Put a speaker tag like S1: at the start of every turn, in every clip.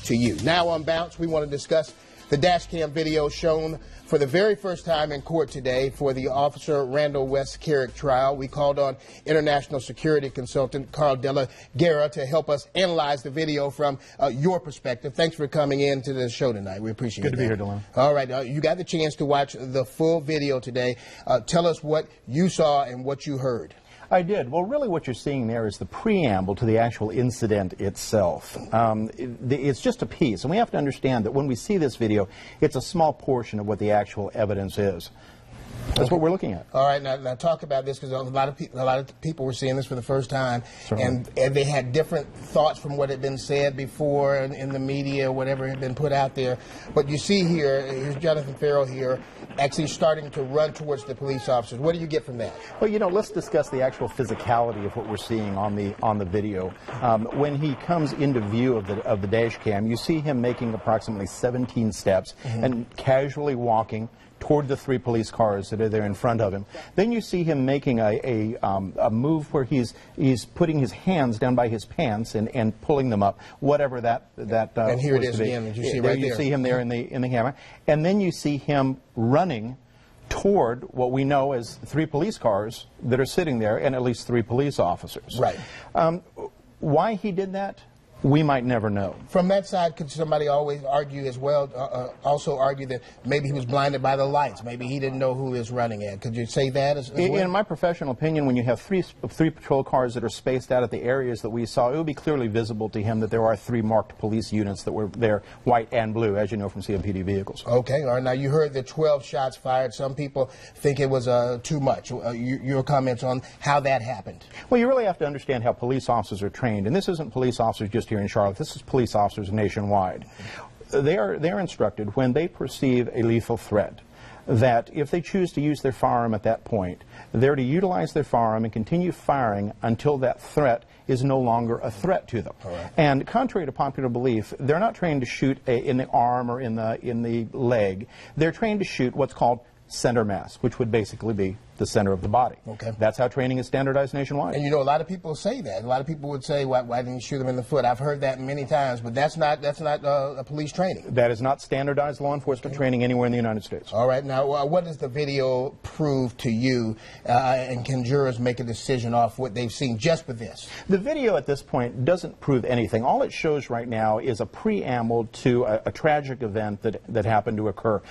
S1: to you. Now on Bounce, we want to discuss the Dashcam video shown for the very first time in court today for the Officer Randall West Carrick trial. We called on international security consultant Carl Della Guerra to help us analyze the video from your perspective. Thanks for coming in to the show tonight. We appreciate it.
S2: Good to be here, Delano.
S1: All right, you got the chance to watch the full video today. Tell us what you saw and what you heard.
S2: I did. Well, really what you're seeing there is the preamble to the actual incident itself. It's just a piece, and we have to understand that when we see this video, it's a small portion of what the actual evidence is. That's what we're looking at.
S1: All right, now talk about this, because a lot of people were seeing this for the first time, and they had different thoughts from what had been said before in the media, whatever had been put out there. But you see here's Jonathan Farrell here, actually starting to run towards the police officers. What do you get from that?
S2: Well, you know, let's discuss the actual physicality of what we're seeing on the video. When he comes into view of the dash cam, you see him making approximately 17 steps and casually walking toward the 3 police cars that are there in front of him. Then you see him making a move where he's putting his hands down by his pants and pulling them up, whatever that
S1: and here it is again. You see right there.
S2: You see him there in the camera, and then you see him running toward what we know as 3 police cars that are sitting there, and at least 3 police officers.
S1: Right.
S2: Why he did that, we might never know.
S1: From that side, could somebody always argue as well, also argue that maybe he was blinded by the lights, maybe he didn't know who he was running at? Could you say that as well?
S2: In my professional opinion, when you have three patrol cars that are spaced out at the areas that we saw, it would be clearly visible to him that there are 3 marked police units that were there, white and blue, as you know from CMPD vehicles.
S1: Okay, all right. Now you heard the 12 shots fired. Some people think it was too much. Your comments on how that happened?
S2: Well, you really have to understand how police officers are trained, and this isn't police officers just here in Charlotte. This is police officers nationwide. They're instructed when they perceive a lethal threat that if they choose to use their firearm at that point, they're to utilize their firearm and continue firing until that threat is no longer a threat to them. Right. And contrary to popular belief, they're not trained to shoot in the arm or in the leg. They're trained to shoot what's called center mass, which would basically be the center of the body.
S1: Okay.
S2: That's how training is standardized nationwide.
S1: And you know, a lot of people say that. A lot of people would say, why didn't you shoot them in the foot? I've heard that many times, but that's not a police training.
S2: That is not standardized law enforcement training anywhere in the United States.
S1: All right. Now, what does the video prove to you, and can jurors make a decision off what they've seen just with this?
S2: The video at this point doesn't prove anything. All it shows right now is a preamble to a tragic event that happened to occur.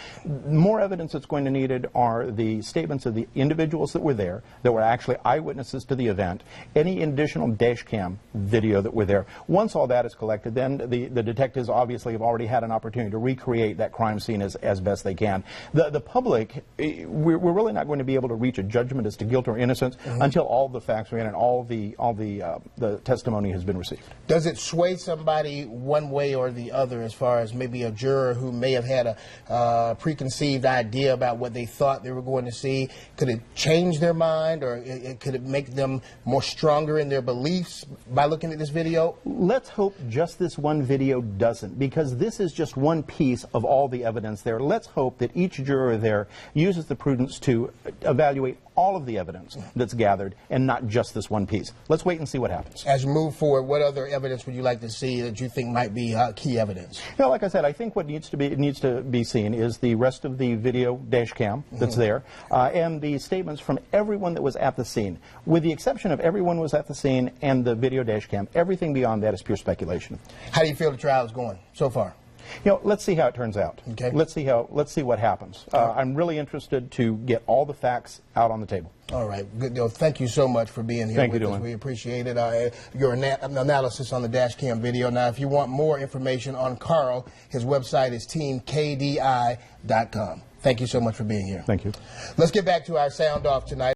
S2: More evidence that's going to be needed are the statements of the individuals that were there, that were actually eyewitnesses to the event, any additional dash cam video that were there. Once all that is collected, then the detectives obviously have already had an opportunity to recreate that crime scene as best they can. The public, we're really not going to be able to reach a judgment as to guilt or innocence until all the facts are in and all the testimony has been received.
S1: Does it sway somebody one way or the other, as far as maybe a juror who may have had a preconceived idea about what they thought they were going to see? Could it change their mind, or could it make them more stronger in their beliefs by looking at this video?
S2: Let's hope just this one video doesn't, because this is just one piece of all the evidence there. Let's hope that each juror there uses the prudence to evaluate all of the evidence that's gathered and not just this one piece. Let's wait and see what happens.
S1: As you move forward, what other evidence would you like to see that you think might be key evidence?
S2: You know, like I said, I think what needs to be seen is the rest of the video dash cam that's there, and the statements from everyone that was at the scene. With the exception of everyone was at the scene and the video dash cam, everything beyond that is pure speculation.
S1: How do you feel the trial is going so far?
S2: You know, let's see how it turns out.
S1: Okay.
S2: Let's see what happens. I'm really interested to get all the facts out on the table.
S1: All right. Good deal. Thank you so much for being here with us. We appreciate it. Your analysis on the dash cam video. Now, if you want more information on Carl, his website is teamkdi.com. Thank you so much for being here.
S2: Thank you.
S1: Let's get back to our sound off tonight.